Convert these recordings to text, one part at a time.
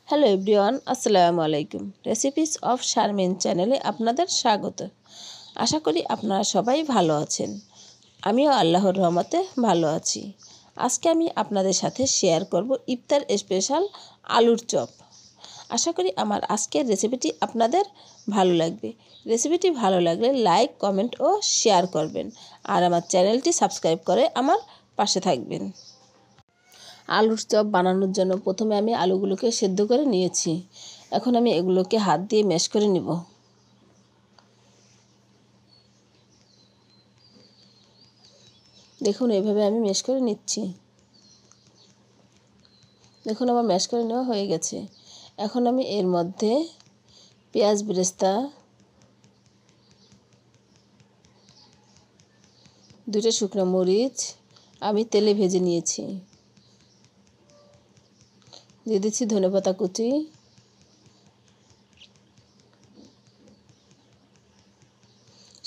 Hello everyone, আসসালামু আলাইকুম। Recipes of Sharmin চ্যানেলে আপনাদের স্বাগত। আশা করি আপনারা সবাই ভালো আছেন। আমিও আল্লাহর রহমতে ভালো আছি। আজকে আমি আপনাদের সাথে শেয়ার করব ইফতার স্পেশাল আলুর চপ। আশা করি আমার আজকের রেসিপিটি আপনাদের ভালো লাগবে। রেসিপিটি ভালো লাগলে লাইক, কমেন্ট ও শেয়ার করবেন। আর আমার চ্যানেলটি সাবস্ক্রাইব করে আমার পাশে থাকবেন। আলুর চপ বানানোর জন্য প্রথমে আমি আলুগুলোকে সেদ্ধ করে নিয়েছি। এখন আমি এগুলোকে হাত দিয়ে ম্যাশ করে নিব। দেখুন, এইভাবে আমি ম্যাশ করে নিচ্ছি। দেখুন, আমার ম্যাশ করে নেওয়া হয়ে গেছে। এখন আমি এর মধ্যে পেঁয়াজ বেরেস্তা, 2টা শুকনো মরিচ আমি তেলে ভেজে নিয়েছি। দিয়ে দিচ্ছি ধনেপাতা কুচি,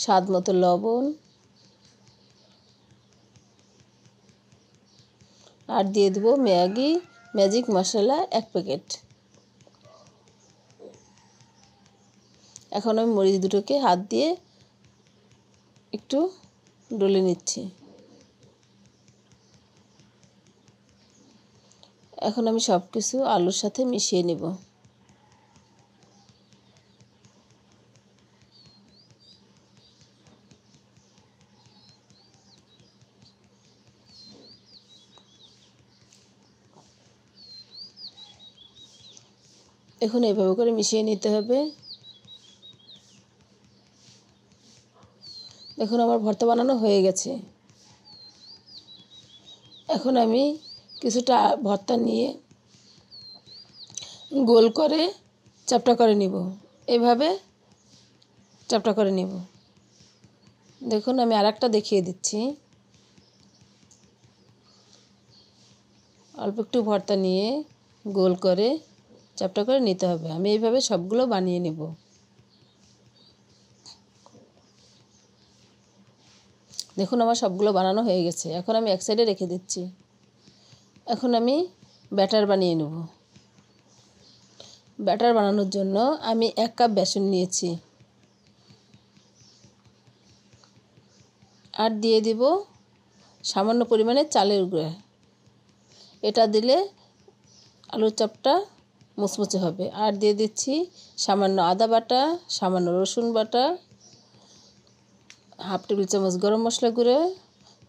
স্বাদ মতো লবণ, আর দিয়ে দেবো ম্যাজিক মশলা 1 প্যাকেট। এখন আমি মরিচ দুটোকে হাত দিয়ে একটু ডলে নিচ্ছি। এখন আমি সব কিছু আলুর সাথে মিশিয়ে নেব। এখন এইভাবে করে মিশিয়ে নিতে হবে। দেখুন, আমার ভর্তা বানানো হয়ে গেছে। এখন আমি কিছুটা ভর্তা নিয়ে গোল করে চ্যাপ্টা করে নিব। এভাবে চ্যাপ্টা করে নিব। দেখুন, আমি আরেকটা দেখিয়ে দিচ্ছি। অল্প একটু ভর্তা নিয়ে গোল করে চ্যাপ্টা করে নিতে হবে। আমি এইভাবে সবগুলো বানিয়ে নেব। দেখুন, আমার সবগুলো বানানো হয়ে গেছে। এখন আমি এক সাইডে রেখে দিচ্ছি। এখন আমি ব্যাটার বানিয়ে নেব। ব্যাটার বানানোর জন্য আমি 1 কাপ বেসন নিয়েছি। আর দিয়ে দিব সামান্য পরিমাণে চালের গুঁড়া। এটা দিলে আলুর চপটা মুচমুচে হবে। আর দিয়ে দিচ্ছি সামান্য আদা বাটা, সামান্য রসুন বাটা, 1/2 টেবিল চামচ গরম মশলা গুঁড়ো,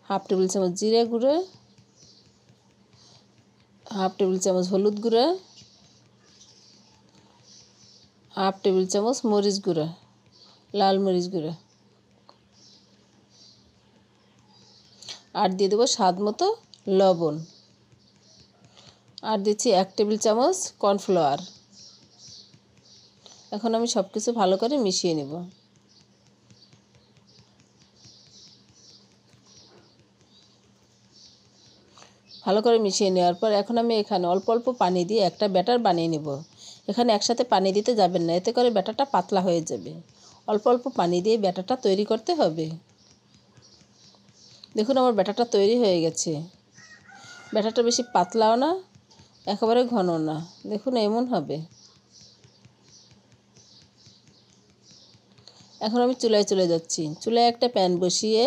1/2 টেবিল চামচ জিরে গুঁড়ো, 1/2 টেবিল চামচ হলুদ গুঁড়ো, 1/2 টেবিল চামচ মরিচ গুঁড়ো, লাল মরিচ গুঁড়ো। আর দিয়ে দেবো স্বাদ মতো লবণ। আর দিচ্ছি 1 টেবিল চামচ কর্নফ্লাওয়ার। এখন আমি সব কিছু ভালো করে মিশিয়ে নেব। ভালো করে মিশিয়ে নেওয়ার পর এখন আমি এখানে অল্প অল্প পানি দিয়ে একটা ব্যাটার বানিয়ে নেব। এখানে একসাথে পানি দিতে যাবেন না, এতে করে ব্যাটারটা পাতলা হয়ে যাবে। অল্প অল্প পানি দিয়ে ব্যাটারটা তৈরি করতে হবে। দেখুন, আমার ব্যাটারটা তৈরি হয়ে গেছে। ব্যাটারটা বেশি পাতলাও না, একেবারে ঘন না। দেখুন, এমন হবে। এখন আমি চুলায় চলে যাচ্ছি। চুলায় একটা প্যান বসিয়ে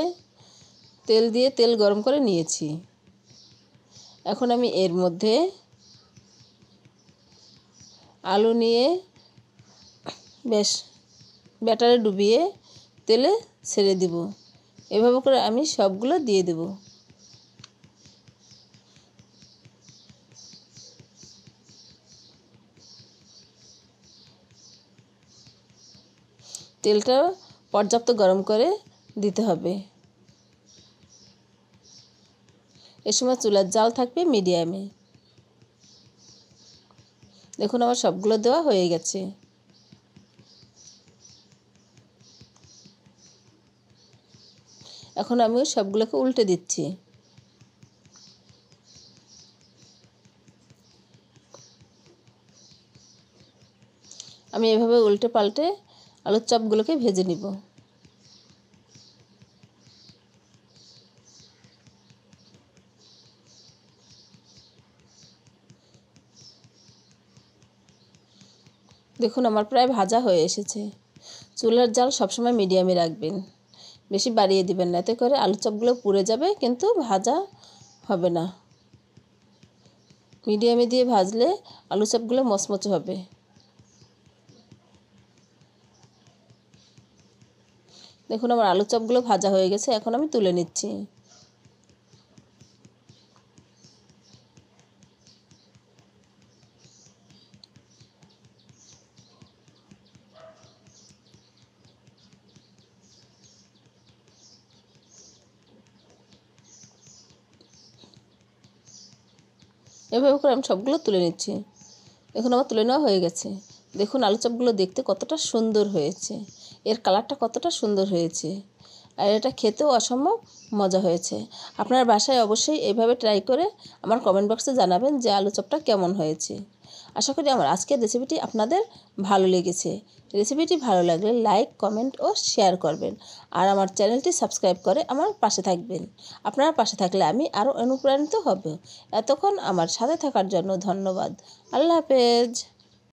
তেল গরম করে নিয়েছি। এখন আমি এর মধ্যে আলু নিয়ে বেশ ব্যাটারে ডুবিয়ে তেলে ছেড়ে দিব। এভাবে করে আমি সবগুলো দিয়ে দেব। তেলটা পর্যাপ্ত গরম করে দিতে হবে। এ সময় চুলার জাল থাকবে মিডিয়ামে। দেখুন, আমার সবগুলো দেওয়া হয়ে গেছে। এখন আমি সবগুলোকে উল্টে দিচ্ছি। আমি এভাবে উল্টে পাল্টে আলুর চপগুলোকে ভেজে নিব। দেখুন আমার প্রায় ভাজা হয়ে এসেছে। চুলার জাল সবসময় মিডিয়ামে রাখবেন, বেশি বাড়িয়ে দিবেন না, এতে করে আলুর চপগুলো পুড়ে যাবে কিন্তু ভাজা হবে না। মিডিয়ামে দিয়ে ভাজলে আলু চপগুলো মচমচে হবে। দেখুন আমার আলু চপগুলো ভাজা হয়ে গেছে, এখন আমি তুলে নিচ্ছি। এভাবে করে আমি সবগুলো তুলে নিচ্ছি। দেখুন আমার তুলে নেওয়া হয়ে গেছে। দেখুন আলু চপগুলো দেখতে কতটা সুন্দর হয়েছে, এর কালারটা কতটা সুন্দর হয়েছে, আর এটা খেতেও অসম্ভব মজা হয়েছে। আপনার বাসায় অবশ্যই এইভাবে ট্রাই করে আমার কমেন্ট বক্সে জানাবেন যে আলু চপটা কেমন হয়েছে। আশা করি আমার আজকের রেসিপিটি আপনাদের ভালো লেগেছে। রেসিপিটি ভালো লাগলে লাইক, কমেন্ট ও শেয়ার করবেন, আর আমার চ্যানেলটি সাবস্ক্রাইব করে আমার পাশে থাকবেন। আপনারা পাশে থাকলে আমি আরও অনুপ্রাণিত হব। এতক্ষণ আমার সাথে থাকার জন্য ধন্যবাদ। আল্লাহ হাফেজ।